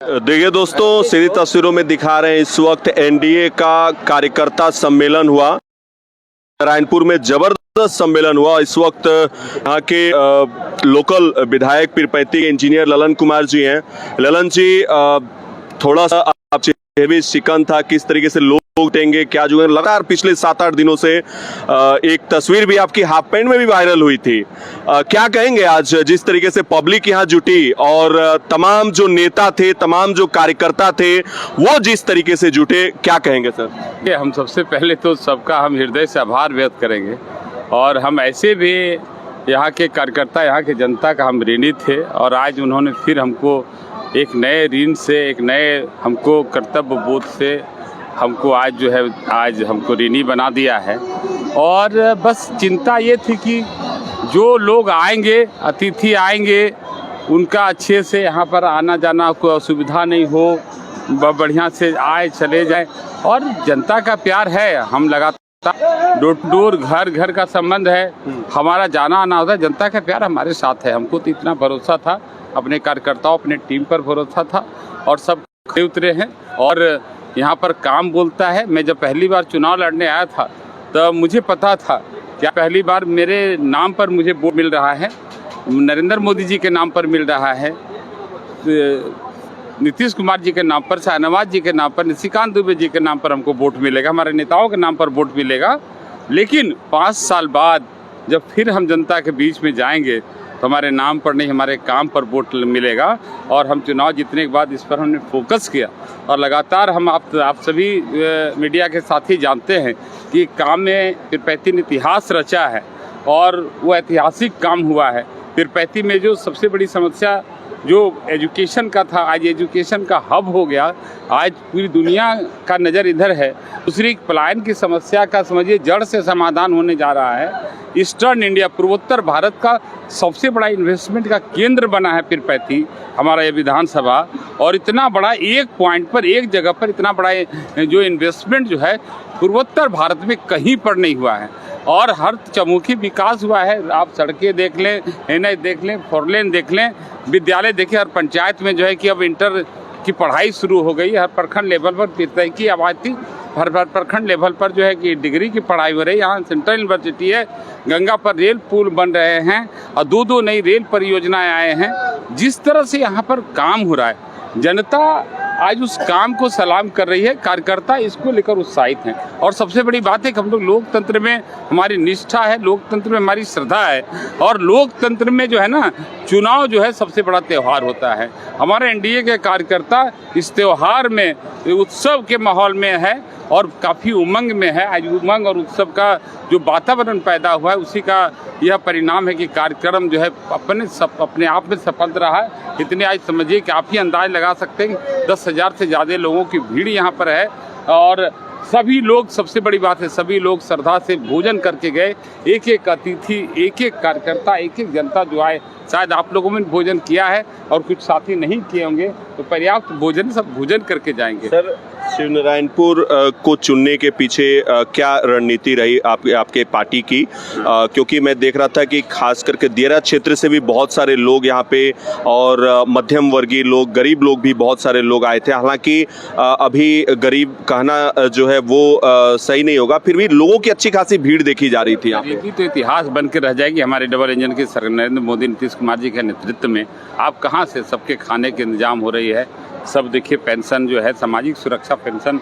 देखिए दोस्तों, सीधी तस्वीरों में दिखा रहे हैं इस वक्त एनडीए का कार्यकर्ता सम्मेलन हुआ। नारायणपुर में जबरदस्त सम्मेलन हुआ। इस वक्त यहाँ के लोकल विधायक पीरपैंती के इंजीनियर ललन कुमार जी हैं। ललन जी, थोड़ा सा आपसे भी शिकन था, किस तरीके से लोग उठेंगे, क्या जो है लगातार पिछले 7-8 दिनों से एक तस्वीर भी आपकी हाफ पैंट में भी वायरल हुई थी। क्या कहेंगे आज जिस तरीके से पब्लिक यहाँ जुटी और तमाम जो नेता थे, तमाम जो कार्यकर्ता थे, वो जिस तरीके से जुटे, क्या कहेंगे सर? हम सबसे पहले तो सबका हम हृदय से आभार व्यक्त करेंगे और हम ऐसे भी यहाँ के कार्यकर्ता, यहाँ के जनता का हम ऋणी थे और आज उन्होंने फिर हमको एक नए ऋण से, एक नए हमको कर्तव्य बोध से हमको आज जो है आज हमको ऋणी बना दिया है। और बस चिंता ये थी कि जो लोग आएंगे, अतिथि आएंगे, उनका अच्छे से यहाँ पर आना जाना कोई असुविधा नहीं हो, बढ़िया से आए चले जाए। और जनता का प्यार है, हम लगातार डोर टू डोर, घर घर का संबंध है, हमारा जाना आना होता है। जनता का प्यार हमारे साथ है। हमको तो इतना भरोसा था, अपने कार्यकर्ताओं, अपने टीम पर भरोसा था और सब खड़े उतरे हैं और यहाँ पर काम बोलता है। मैं जब पहली बार चुनाव लड़ने आया था तो मुझे पता था कि पहली बार मेरे नाम पर मुझे वोट मिल रहा है, नरेंद्र मोदी जी के नाम पर मिल रहा है, नीतीश कुमार जी के नाम पर, शाहनवाज जी के नाम पर, निशिकांत दुबे जी के नाम पर हमको वोट मिलेगा, हमारे नेताओं के नाम पर वोट मिलेगा। लेकिन 5 साल बाद जब फिर हम जनता के बीच में जाएंगे तो हमारे नाम पर नहीं, हमारे काम पर वोट मिलेगा। और हम चुनाव जीतने के बाद इस पर हमने फोकस किया और लगातार हम आप सभी मीडिया के साथी जानते हैं कि काम में पीरपैंती ने इतिहास रचा है और वो ऐतिहासिक काम हुआ है। पीरपैंती में जो सबसे बड़ी समस्या जो एजुकेशन का था, आज एजुकेशन का हब हो गया। आज पूरी दुनिया का नज़र इधर है। दूसरी पलायन की समस्या का समझिए जड़ से समाधान होने जा रहा है। ईस्टर्न इंडिया, पूर्वोत्तर भारत का सबसे बड़ा इन्वेस्टमेंट का केंद्र बना है पीरपैंती, हमारा ये विधानसभा। और इतना बड़ा एक पॉइंट पर, एक जगह पर इतना बड़ा जो इन्वेस्टमेंट जो है पूर्वोत्तर भारत में कहीं पर नहीं हुआ है और हर चौमुखी विकास हुआ है। आप सड़कें देख लें, एनएच देख लें, 4 लेन देख लें, विद्यालय देखिए। हर पंचायत में जो है कि अब इंटर की पढ़ाई शुरू हो गई। हर प्रखंड लेवल पर पीरपैंती की आबादी थी, हर प्रखंड लेवल पर जो है कि डिग्री की पढ़ाई हो रही है। यहाँ सेंट्रल यूनिवर्सिटी है, गंगा पर रेल पुल बन रहे हैं और 2 नई रेल परियोजनाएं आए हैं। जिस तरह से यहाँ पर काम हो रहा है, जनता आज उस काम को सलाम कर रही है, कार्यकर्ता इसको लेकर उत्साहित हैं। और सबसे बड़ी बात है कि हम लोग लोकतंत्र में हमारी निष्ठा है, लोकतंत्र में हमारी श्रद्धा है और लोकतंत्र में जो है ना, चुनाव जो है सबसे बड़ा त्यौहार होता है। हमारे एनडीए के कार्यकर्ता इस त्यौहार में, उत्सव के माहौल में है और काफ़ी उमंग में है। आज उमंग और उत्सव का जो वातावरण पैदा हुआ है, उसी का यह परिणाम है कि कार्यक्रम जो है अपने आप में सफल रहा है। इतने आज समझिए कि आप ही अंदाज लगा सकते हैं कि 10,000 से ज़्यादा लोगों की भीड़ यहाँ पर है और सभी लोग, सबसे बड़ी बात है, सभी लोग श्रद्धा से भोजन करके गए। एक एक अतिथि, एक एक कार्यकर्ता, एक एक जनता जो आए, शायद आप लोगों ने भोजन किया है और कुछ साथी नहीं किए होंगे, तो पर्याप्त भोजन सब भोजन करके जाएंगे। सर, शिवनारायणपुर को चुनने के पीछे क्या रणनीति रही आपके पार्टी की? क्योंकि मैं देख रहा था कि खास करके दियरा क्षेत्र से भी बहुत सारे लोग यहाँ पे और मध्यम वर्गीय लोग, गरीब लोग भी बहुत सारे लोग आए थे। हालांकि अभी गरीब कहना जो है वो सही नहीं होगा, फिर भी लोगों की अच्छी खासी भीड़ देखी जा रही थी यहाँ पे। तो इतिहास बन के रह जाएगी हमारे डबल इंजन के सर नरेंद्र मोदी, नीतीश कुमार जी के नेतृत्व में। आप कहाँ से सबके खाने के इंतजाम हो रही है, सब देखिए। पेंशन जो है, सामाजिक सुरक्षा पेंशन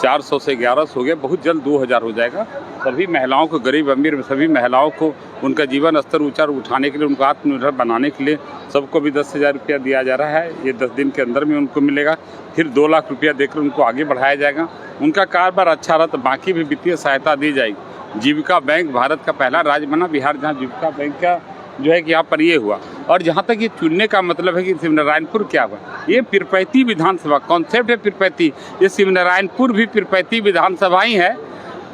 400 से 1100 हो गया, बहुत जल्द 2000 हो जाएगा। सभी महिलाओं को, गरीब अमीर सभी महिलाओं को उनका जीवन स्तर ऊंचा उठाने के लिए, उनको आत्मनिर्भर बनाने के लिए सबको भी 10,000 रुपया दिया जा रहा है। ये 10 दिन के अंदर में उनको मिलेगा। फिर 2 लाख रुपया देकर उनको आगे बढ़ाया जाएगा। उनका कारोबार अच्छा रहा तो बाकी भी वित्तीय सहायता दी जाएगी। जीविका बैंक भारत का पहला राज्य बना बिहार, जहाँ जीविका बैंक का जो है कि यहाँ पर ये हुआ। और जहाँ तक ये चुनने का मतलब है कि शिवनारायणपुर क्या हुआ, ये पीरपैंती विधानसभा कॉन्सेप्ट है। पीरपैंती, ये शिवनारायणपुर भी पीरपैंती विधानसभा ही है,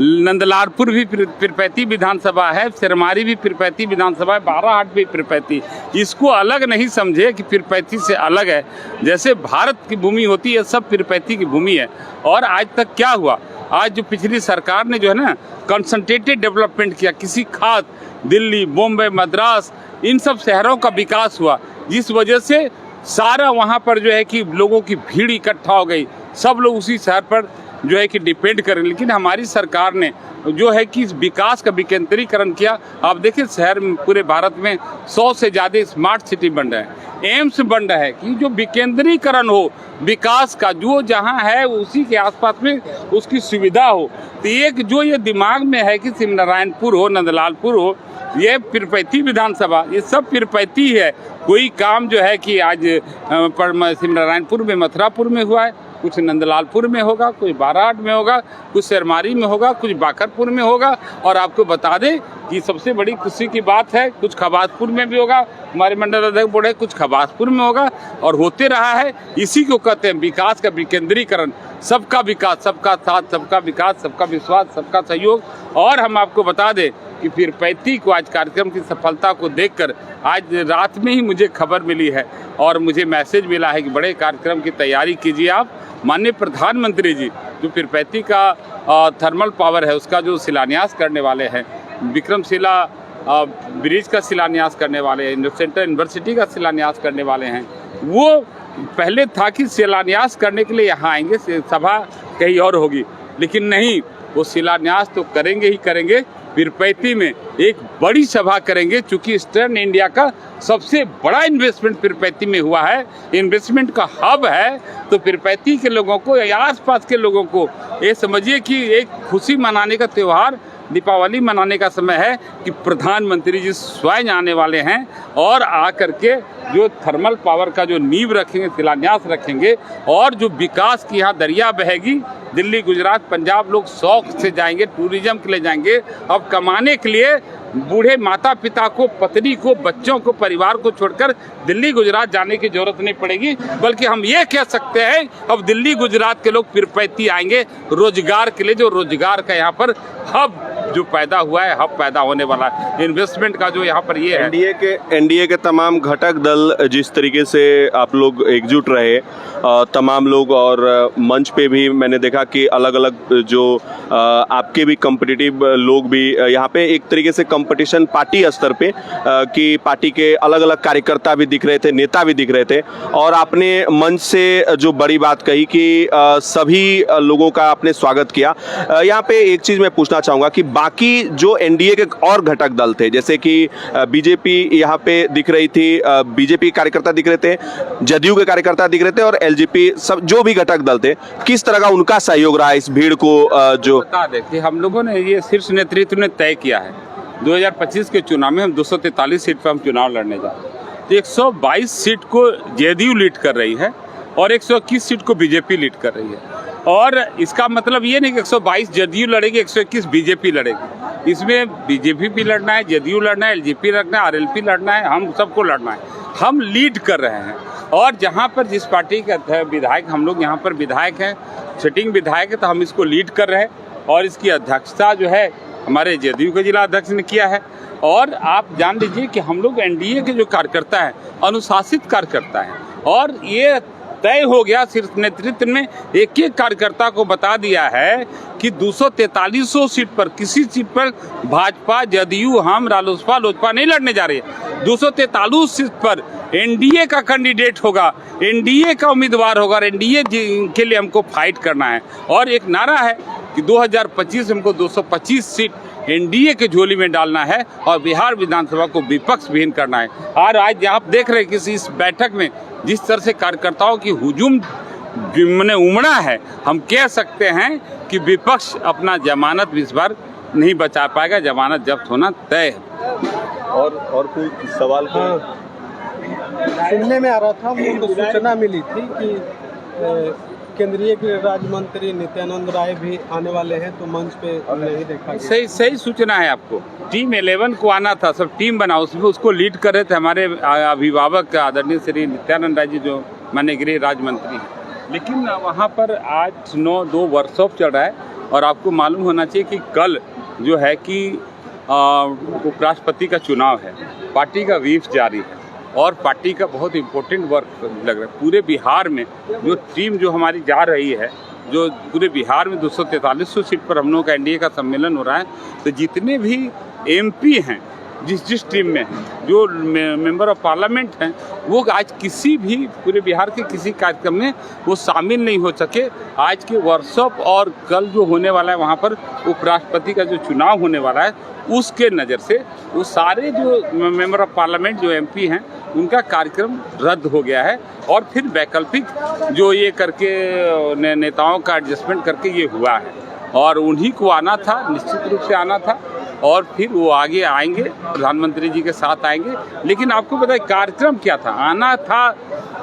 नंदलालपुर भी पीरपैंती विधानसभा है, सिरमारी भी पीरपैंती विधानसभा है, बाराहाट भी पीरपैंती। इसको अलग नहीं समझे कि पीरपैंती से अलग है। जैसे भारत की भूमि होती है, सब पीरपैंती की भूमि है। और आज तक क्या हुआ, आज जो पिछली सरकार ने जो है ना कंसंट्रेटेड डेवलपमेंट किया, किसी खास दिल्ली, बॉम्बे, मद्रास, इन सब शहरों का विकास हुआ, जिस वजह से सारा वहाँ पर जो है कि लोगों की भीड़ इकट्ठा हो गई, सब लोग उसी शहर पर जो है कि डिपेंड करें। लेकिन हमारी सरकार ने जो है कि इस विकास का विकेंद्रीकरण किया। आप देखिए शहर में पूरे भारत में 100 से ज़्यादा स्मार्ट सिटी बन रहे हैं, एम्स बन रहा है, कि जो विकेंद्रीकरण हो विकास का, जो जहाँ है उसी के आसपास में उसकी सुविधा हो। तो एक जो ये दिमाग में है कि सिमनारायणपुर हो, नंदलालपुर हो, ये पीरपैंती विधानसभा, ये सब पीरपैंती है। कोई काम जो है कि आज सिमनारायणपुर में, मथुरापुर में हुआ है, कुछ नंदलालपुर में होगा, कुछ बाराट में होगा, कुछ सेरमारी में होगा, कुछ बाकरपुर में होगा। और आपको बता दें कि सबसे बड़ी खुशी की बात है, कुछ खबासपुर में भी होगा, हमारे मंडल अध्यक्ष बोले कुछ खबासपुर में होगा, और होते रहा है। इसी को कहते हैं विकास का विकेंद्रीकरण, सबका विकास, सबका साथ, सबका विकास, सबका विश्वास, सबका सहयोग। और हम आपको बता दें कि पीरपैंती को आज कार्यक्रम की सफलता को देखकर आज रात में ही मुझे खबर मिली है और मुझे मैसेज मिला है कि बड़े कार्यक्रम की तैयारी कीजिए आप। माननीय प्रधानमंत्री जी जो पीरपैंती का थर्मल पावर है उसका जो शिलान्यास करने वाले हैं, विक्रमशिला ब्रिज का शिलान्यास करने वाले हैं, सेंट्रल यूनिवर्सिटी का शिलान्यास करने वाले हैं। वो पहले था कि शिलान्यास करने के लिए यहाँ आएंगे, सभा कहीं और होगी, लेकिन नहीं, वो शिलान्यास तो करेंगे ही करेंगे। पीरपैंती में एक बड़ी सभा करेंगे, चूँकि ईस्टर्न इंडिया का सबसे बड़ा इन्वेस्टमेंट पीरपैंती में हुआ है, इन्वेस्टमेंट का हब है। तो पीरपैंती के लोगों को या आसपास के लोगों को ये समझिए कि एक खुशी मनाने का त्यौहार, दीपावली मनाने का समय है कि प्रधानमंत्री जी स्वयं आने वाले हैं और आकर के जो थर्मल पावर का जो नींव रखेंगे, शिलान्यास रखेंगे। और जो विकास की यहाँ दरिया बहेगी, दिल्ली, गुजरात, पंजाब लोग शौक से जाएंगे, टूरिज्म के लिए जाएंगे। अब कमाने के लिए बूढ़े माता पिता को, पत्नी को, बच्चों को, परिवार को छोड़कर दिल्ली गुजरात जाने की जरूरत नहीं पड़ेगी, बल्कि हम ये कह सकते हैं अब दिल्ली गुजरात के लोग पीरपैंती आएंगे रोजगार के लिए। जो रोजगार का यहाँ पर हब जो पैदा हुआ है, हब पैदा होने वाला है, इन्वेस्टमेंट का जो यहाँ पर ये है। एनडीए के तमाम घटक दल जिस तरीके से आप लोग एकजुट रहे, तमाम लोग, और मंच पे भी मैंने देखा कि अलग अलग जो आपके भी कॉम्पिटिटिव लोग भी यहाँ पे एक तरीके से कंपटीशन पार्टी स्तर पे कि पार्टी के अलग अलग कार्यकर्ता भी दिख रहे थे, नेता भी दिख रहे थे। और आपने मंच से जो बड़ी बात कही कि सभी लोगों का आपने स्वागत किया। यहाँ पे एक चीज़ मैं पूछना चाहूँगा कि बाकी जो एनडीए के और घटक दल थे, जैसे कि बीजेपी यहाँ पे दिख रही थी, बीजेपी कार्यकर्ता दिख रहे थे, जदयू के कार्यकर्ता दिख रहे थे, और एलजेपी, सब जो भी घटक दल थे, किस तरह का उनका सहयोग रहा इस भीड़ को? जो बता दें कि हम लोगों ने ये शीर्ष नेतृत्व ने तय किया है 2025 के चुनाव में हम 243 सीट पर हम चुनाव लड़ने जा रहे हैं। तो 122 सीट को जेडीयू लीड कर रही है और 121 सीट को बीजेपी लीड कर रही है। और इसका मतलब ये नहीं कि 122 जदयू लड़ेगी, 121 बीजेपी लड़ेगी। इसमें बीजेपी भी लड़ना है, जदयू लड़ना है, एलजेपी लड़ना है, आरएलपी लड़ना है, हम सबको लड़ना है। हम लीड कर रहे हैं। और जहाँ पर जिस पार्टी के विधायक, हम लोग यहाँ पर विधायक हैं, सिटिंग विधायक है, तो हम इसको लीड कर रहे हैं। और इसकी अध्यक्षता जो है हमारे जदयू के जिला अध्यक्ष ने किया है। और आप जान लीजिए कि हम लोग एनडीए के जो कार्यकर्ता हैं, अनुशासित कार्यकर्ता हैं, और ये तय हो गया शीर्ष नेतृत्व में, एक एक कार्यकर्ता को बता दिया है कि 243 सीट पर, किसी सीट पर भाजपा, जदयू, हम, रालोसपा, लोजपा नहीं लड़ने जा रही है। 243 सीट पर एनडीए का कैंडिडेट होगा, एनडीए का उम्मीदवार होगा, और एनडीए के लिए हमको फाइट करना है। और एक नारा है कि 2025 हमको 225 सीट एनडीए के झोली में डालना है और बिहार विधानसभा को विपक्ष विहीन करना है। और आज आप देख रहे हैं कि इस बैठक में जिस तरह से कार्यकर्ताओं की हुजूम ने उमड़ा है, हम कह सकते हैं कि विपक्ष अपना जमानत इस बार नहीं बचा पाएगा, जमानत जब्त होना तय है। और कोई सवाल? हाँ, सुनने में आ रहा था, मुझको सूचना मिली थी कि केंद्रीय गृह राज्य मंत्री नित्यानंद राय भी आने वाले हैं, तो मंच पे नहीं देखा गया। सही सूचना है आपको। टीम 11 को आना था, सब टीम बना, उसमें उसको लीड कर रहे थे हमारे अभिभावक आदरणीय श्री नित्यानंद राय जी, जो माननीय गृह राज्य मंत्री हैं। लेकिन वहाँ पर आज 9-2 वर्कशॉप चल रहा है। और आपको मालूम होना चाहिए कि कल जो है कि उपराष्ट्रपति का चुनाव है, पार्टी का व्हीप जारी है और पार्टी का बहुत इम्पोर्टेंट वर्क लग रहा है। पूरे बिहार में जो टीम जो हमारी जा रही है, जो पूरे बिहार में 243 सीट पर हम लोगों का एनडीए का सम्मेलन हो रहा है, तो जितने भी एमपी हैं जिस टीम में हैं, जो मेंबर ऑफ पार्लियामेंट हैं, वो आज किसी भी पूरे बिहार के किसी कार्यक्रम में वो शामिल नहीं हो सके। आज के वर्कशॉप और कल जो होने वाला है वहाँ पर उपराष्ट्रपति का जो चुनाव होने वाला है, उसके नज़र से वो सारे जो मेंबर ऑफ पार्लियामेंट जो एमपी हैं उनका कार्यक्रम रद्द हो गया है। और फिर वैकल्पिक जो ये करके नेताओं का एडजस्टमेंट करके ये हुआ है, और उन्हीं को आना था, निश्चित रूप से आना था, और फिर वो आगे आएंगे, प्रधानमंत्री जी के साथ आएंगे। लेकिन आपको पता है कार्यक्रम क्या था? आना था,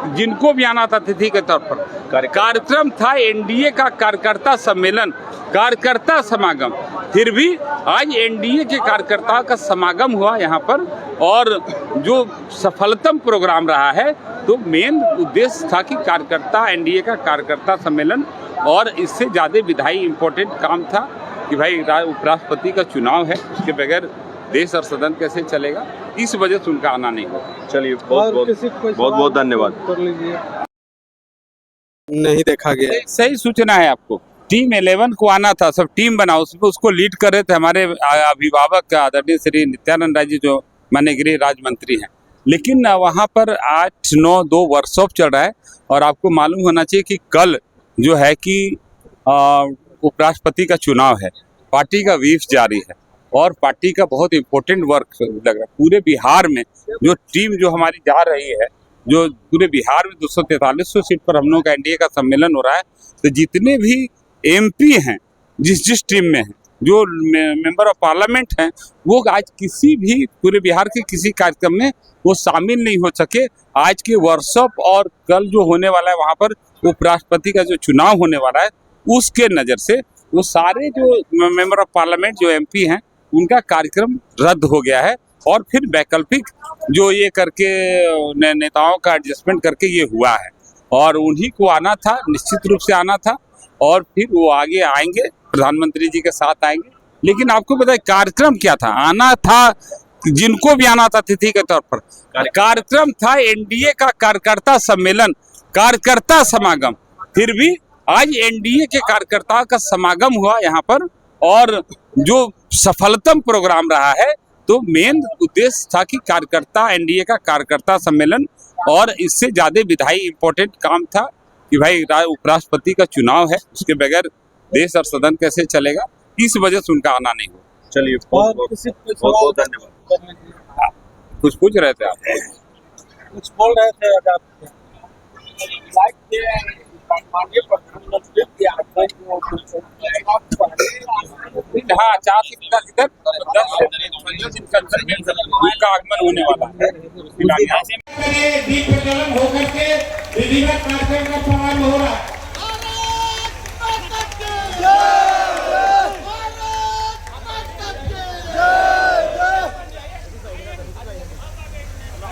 जिनको भी आना था तिथि के तौर पर कार्यक्रम था एनडीए का कार्यकर्ता सम्मेलन, कार्यकर्ता समागम। फिर भी आज एनडीए के कार्यकर्ताओं का समागम हुआ यहाँ पर, और जो सफलतम प्रोग्राम रहा है, तो मेन उद्देश्य था कि कार्यकर्ता एनडीए का कार्यकर्ता सम्मेलन, और इससे ज़्यादा विधायी इम्पोर्टेंट काम था कि भाई उपराष्ट्रपति का चुनाव है, उसके बगैर देश और सदन कैसे चलेगा, इस वजह से उनका आना नहीं हुआ। चलिए, बहुत धन्यवाद। कर लीजिए। नहीं देखा गया। सही सूचना है आपको। टीम 11 को आना था, सब टीम बना, उसको लीड कर रहे थे हमारे अभिभावक आदरणीय श्री नित्यानंद राय जी, जो माननीय गृह राज्य मंत्री हैं। लेकिन वहाँ पर 8-9 वर्कशॉप चल रहा है, और आपको मालूम होना चाहिए कि कल जो है कि उपराष्ट्रपति का चुनाव है, पार्टी का व्हीप जारी है, और पार्टी का बहुत इम्पोर्टेंट वर्क लग रहा है। पूरे बिहार में जो टीम जो हमारी जा रही है, जो पूरे बिहार में 243 सीट पर हम लोगों का एनडीए का सम्मेलन हो रहा है, तो जितने भी एमपी हैं, जिस टीम में हैं, जो मेंबर ऑफ पार्लियामेंट हैं, वो आज किसी भी पूरे बिहार के किसी कार्यक्रम में वो शामिल नहीं हो सके। आज के वर्कशॉप और कल जो होने वाला है वहाँ पर उपराष्ट्रपति का जो चुनाव होने वाला है, उसके नज़र से वो सारे जो मेंबर ऑफ पार्लियामेंट जो एमपी हैं उनका कार्यक्रम रद्द हो गया है। और फिर वैकल्पिक जो ये करके नेताओं का एडजस्टमेंट करके ये हुआ है, और उन्हीं को आना था, निश्चित रूप से आना था, और फिर वो आगे आएंगे, प्रधानमंत्री जी के साथ आएंगे। लेकिन आपको पता है कार्यक्रम क्या था? आना था, जिनको भी आना था तिथि के तौर पर कार्यक्रम था एनडीए का कार्यकर्ता सम्मेलन, कार्यकर्ता समागम। फिर भी आज एनडीए के कार्यकर्ताओं का समागम हुआ यहाँ पर, और जो सफलतम प्रोग्राम रहा है, तो मेन उद्देश्य था कि कार्यकर्ता एनडीए का कार्यकर्ता सम्मेलन, और इससे ज़्यादा विधायी इम्पोर्टेंट काम था कि भाई उपराष्ट्रपति का चुनाव है, उसके बगैर देश और सदन कैसे चलेगा, इस वजह से उनका आना नहीं हुआ। चलिए, बहुत धन्यवाद। कुछ पूछ रहे थे आप? कुछ बोल रहे थे हाँ, 4 से इधर 10 उनका आगमन होने वाला है। दीप प्रज्वलन होकर के विधिवत कार्यक्रम का प्रारंभ हो रहा है।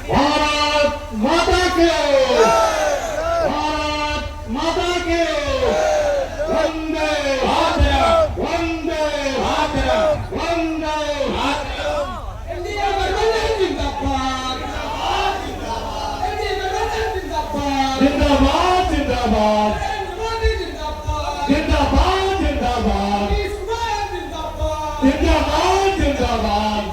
भारत माता के, भारत माता के, वंदे मातरम, वंदे मातरम, वंदे मातरम। इंडिया जिंदाबाद, जिंदाबाद, जिंदाबाद, जिंदाबाद, जिंदाबाद, जिंदाबाद, जिंदाबाद, जिंदाबाद, जिंदाबाद,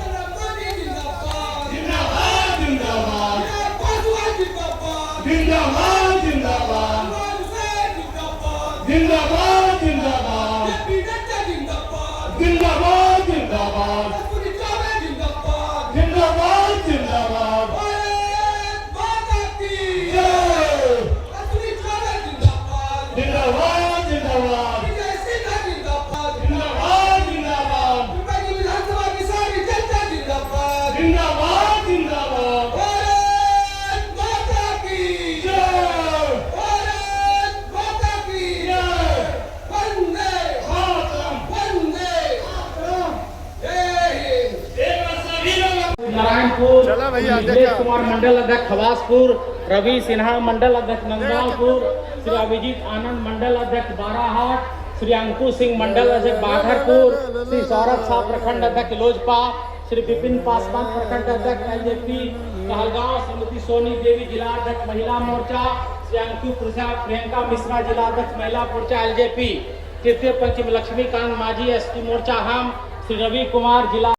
जिंदाबाद, जिंदाबाद, जिंदाबाद, जिंदाबाद, जिंदाबाद, जिंदाबाद, जिंदाबाद, भारत माता की जय, जिंदाबाद, जिंदाबाद, जिंदाबाद, जिंदाबाद, जिंदाबाद, विधानसभा की सारी जनता जिंदाबाद, जिंदाबाद, जिंदाबाद, भारत माता की जय, भारत माता की जय, वंदे मातरम, वंदे मातरम, जय हिंद। नारायणपुर, नीलेश कुमार मंडल अध्यक्ष खवासपुर, रवि सिन्हा मंडल अध्यक्ष नंदलालपुर, श्री अभिजीत आनंद मंडल अध्यक्ष बाराहाट, श्री अंकुश सिंह मंडल अध्यक्ष बाघरपुर, श्री सौरभ शाह प्रखंड अध्यक्ष लोजपा, श्री विपिन पासवान प्रखंड अध्यक्ष एलजेपी कहलगांव, श्रीमती सोनी देवी जिला अध्यक्ष महिला मोर्चा, श्री अंकु प्रसाद प्रियंका मिश्रा जिला अध्यक्ष महिला मोर्चा एलजेपी, तृतीय पंचम लक्ष्मीकांत माझी एसटी मोर्चा हम, श्री रवि कुमार जिला